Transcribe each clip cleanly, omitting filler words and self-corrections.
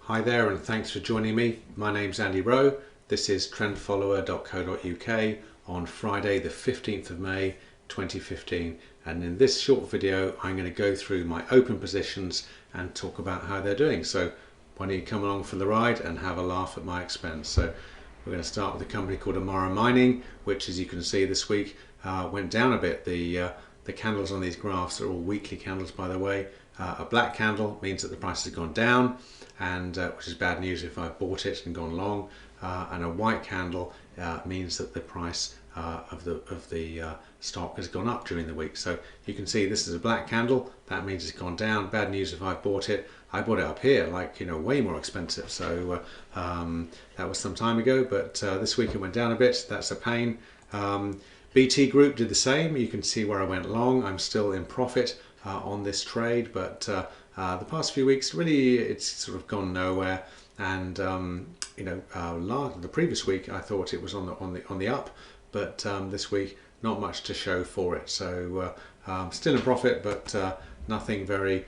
Hi there and thanks for joining me. My name's Andy Rowe. This is trendfollower.co.uk on Friday the 15th of May 2015, and in this short video I'm going to go through my open positions and talk about how they're doing. So why don't you come along for the ride and have a laugh at my expense. So we're going to start with a company called Amara Mining, which, as you can see, this week went down a bit. The candles on these graphs are all weekly candles, by the way. A black candle means that the price has gone down, and which is bad news if I've bought it and gone long. And a white candle means that the price of the stock has gone up during the week. So you can see this is a black candle. That means it's gone down. Bad news if I've bought it. I bought it up here, like, you know, way more expensive. So that was some time ago, but this week it went down a bit. That's a pain. BT Group did the same. You can see where I went long. I'm still in profit on this trade, but the past few weeks really it's sort of gone nowhere. And the previous week I thought it was on the up, but this week not much to show for it. So still in profit, but nothing very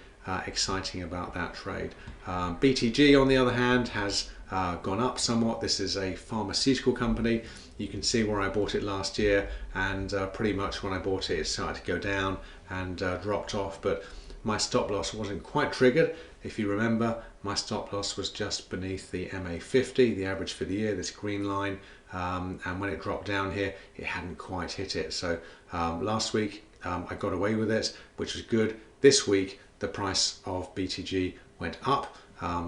exciting about that trade. BTG, on the other hand, has gone up somewhat. This is a pharmaceutical company. You can see where I bought it last year, and pretty much when I bought it, it started to go down and dropped off. But my stop loss wasn't quite triggered. If you remember, my stop loss was just beneath the MA50, the average for the year, this green line. And when it dropped down here, it hadn't quite hit it. So last week I got away with it, which was good. This week the price of BTG went up.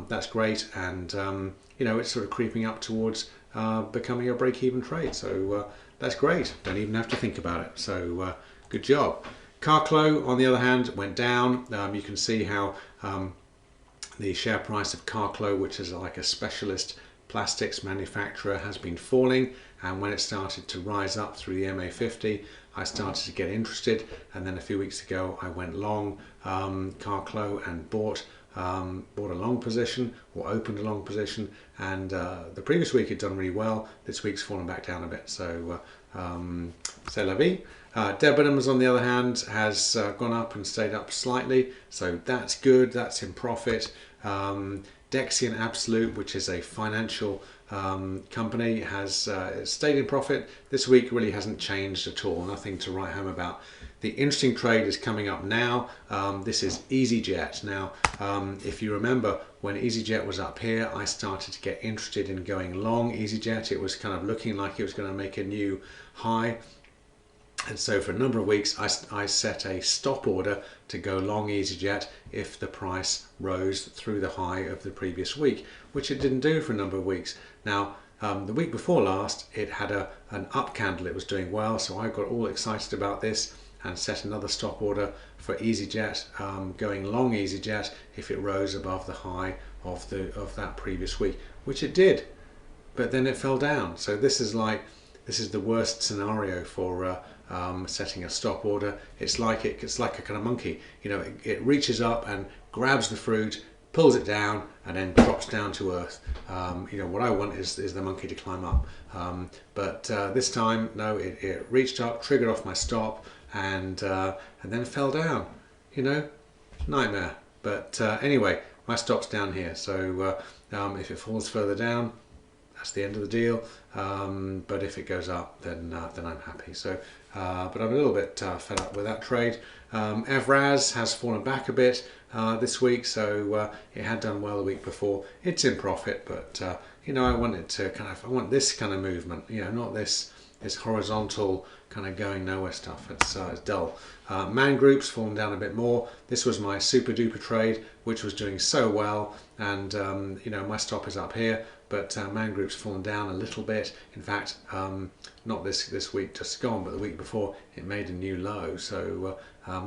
That's great, and it's sort of creeping up towards becoming a break-even trade. So that's great. Don't even have to think about it. So good job. Carclo, on the other hand, went down. You can see how the share price of Carclo, which is like a specialist plastics manufacturer, has been falling, and when it started to rise up through the MA50, I started to get interested, and then a few weeks ago I went long Carclo and bought a long position, or opened a long position, and the previous week had done really well. This week's fallen back down a bit, so c'est la vie. Debenhams, on the other hand, has gone up and stayed up slightly, so that's good. That's in profit. Dexian Absolute, which is a financial company, has stayed in profit. This week really hasn't changed at all. Nothing to write home about. The interesting trade is coming up now. This is EasyJet. Now, if you remember, when EasyJet was up here, I started to get interested in going long EasyJet. It was kind of looking like it was going to make a new high. And so for a number of weeks, I set a stop order to go long EasyJet if the price rose through the high of the previous week, which it didn't do for a number of weeks. Now, the week before last, it had an up candle. It was doing well, so I got all excited about this and set another stop order for EasyJet, going long EasyJet if it rose above the high of that previous week, which it did. But then it fell down. So this is the worst scenario for setting a stop order. It's like a kind of monkey. It reaches up and grabs the fruit, pulls it down, and then drops down to earth. What I want is the monkey to climb up. But this time, no, it reached up, triggered off my stop, and then fell down. Nightmare. But anyway, my stop's down here. So if it falls further down, that's the end of the deal. But if it goes up, then I'm happy. So, but I'm a little bit fed up with that trade. Evraz has fallen back a bit this week, so it had done well the week before. It's in profit, but I want it to I want this kind of movement. Not this horizontal kind of going nowhere stuff. It's dull. Man Group's fallen down a bit more. This was my super duper trade, which was doing so well, and my stop is up here. But Man Group's fallen down a little bit. In fact, not this week just gone, but the week before it made a new low. So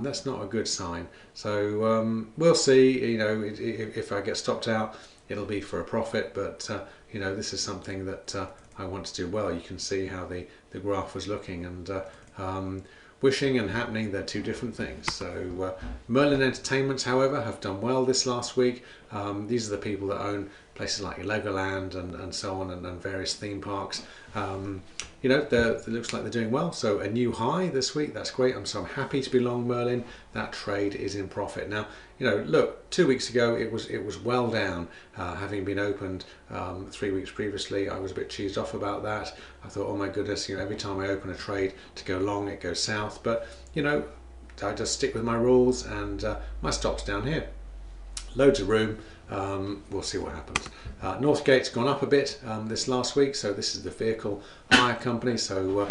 that's not a good sign. So we'll see. If I get stopped out, it'll be for a profit. But this is something that I want to do well. You can see how the graph was looking, and wishing and happening, they're two different things. So Merlin Entertainments, however, have done well this last week. These are the people that own places like Legoland and so on, and various theme parks. You know, it looks like they're doing well. So a new high this week, that's great. So I'm happy to be long Merlin. That trade is in profit. Now, you know, look, 2 weeks ago it was well down, having been opened 3 weeks previously. I was a bit cheesed off about that. I thought, oh my goodness, you know, every time I open a trade to go long, it goes south. But, you know, I just stick with my rules, and my stop's down here. Loads of room. We'll see what happens. Northgate's gone up a bit this last week, so this is the vehicle hire company, so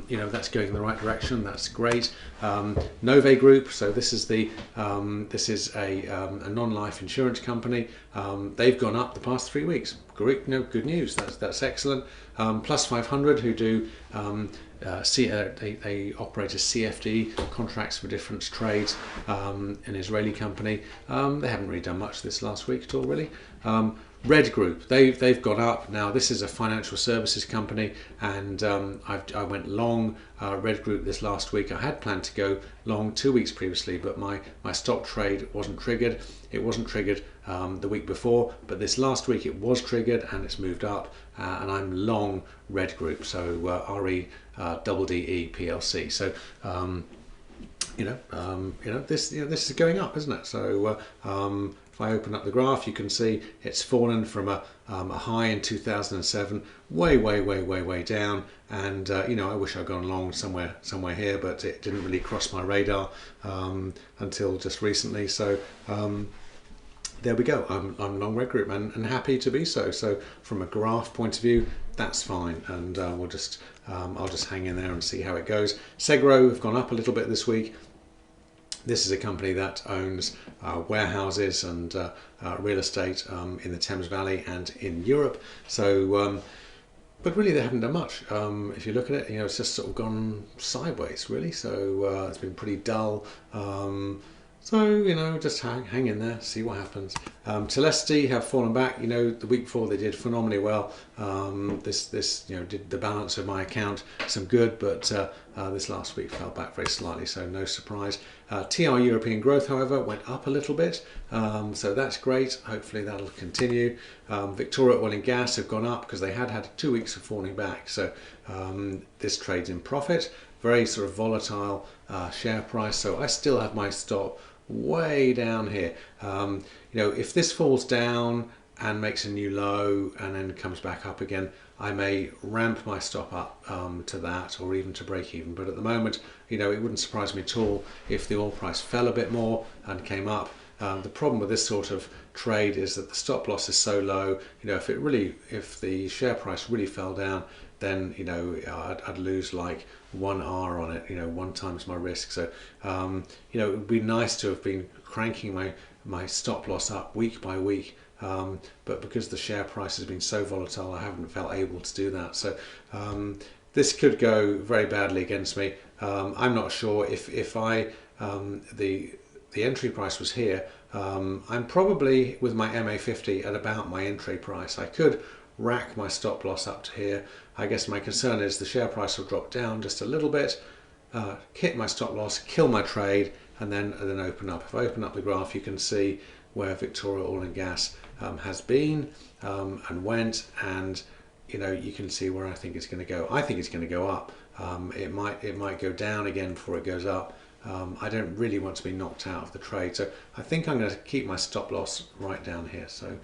you know, that's going in the right direction. That's great. Nove Group, so this is a non-life insurance company. They've gone up the past 3 weeks. Great, no, good news. That's excellent. Plus 500, who do they operate as CFD, contracts for different trades, an Israeli company. They haven't really done much this last week at all, really. Red Group, they've gone up. Now this is a financial services company, and I went long Red Group this last week. I had planned to go long 2 weeks previously, but my stop trade wasn't triggered. It wasn't triggered the week before, but this last week it was triggered and it's moved up, and I'm long Red Group, so REDDE PLC. So this is going up, isn't it? So if I open up the graph, you can see it's fallen from a high in 2007, way down, and you know, I wish I'd gone long somewhere here, but it didn't really cross my radar until just recently. So there we go. I'm long Red Group, and happy to be so. So from a graph point of view, that's fine, and I'll just hang in there and see how it goes. Segro have gone up a little bit this week. This is a company that owns warehouses and real estate in the Thames Valley and in Europe. So, but really they haven't done much. If you look at it, you know, it's just sort of gone sideways, really. So it's been pretty dull. So, you know, just hang in there, see what happens. Celesti have fallen back. You know, the week before they did phenomenally well. This you know, did the balance of my account some good, but this last week fell back very slightly, so no surprise. TR European Growth, however, went up a little bit, so that's great. Hopefully that'll continue. Victoria Oil and Gas have gone up because they had 2 weeks of falling back, so this trade's in profit. Very sort of volatile share price, so I still have my stop way down here. You know, if this falls down and makes a new low and then comes back up again, I may ramp my stop up to that, or even to break even. But at the moment, you know, it wouldn't surprise me at all if the oil price fell a bit more and came up. The problem with this sort of trade is that the stop loss is so low. You know, if the share price really fell down, then, you know, I'd lose like 1R on it, you know, 1 times my risk. So, you know, it would be nice to have been cranking my stop loss up week by week. But because the share price has been so volatile, I haven't felt able to do that. So this could go very badly against me. I'm not sure if the entry price was here. I'm probably with my MA50 at about my entry price. I could rack my stop loss up to here. I guess my concern is the share price will drop down just a little bit, hit my stop loss, kill my trade, and then open up. If I open up the graph, you can see where Victoria Oil and Gas has been and went, and you know, you can see where I think it's going to go. I think it's going to go up. It might go down again before it goes up. I don't really want to be knocked out of the trade, so I think I'm going to keep my stop loss right down here. So,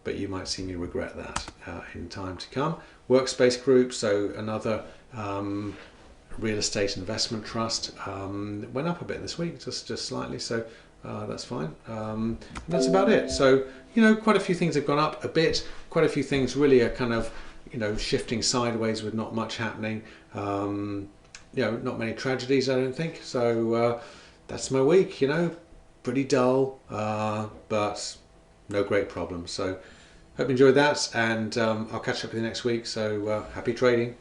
but you might see me regret that in time to come. Workspace Group, so another real estate investment trust, went up a bit this week, just slightly. So. That's fine. And that's about it. So, you know, quite a few things have gone up a bit. Quite a few things really are kind of, you know, shifting sideways with not much happening. You know, not many tragedies, I don't think. So that's my week, you know, pretty dull, but no great problems. So hope you enjoyed that, and I'll catch up with you next week. So happy trading.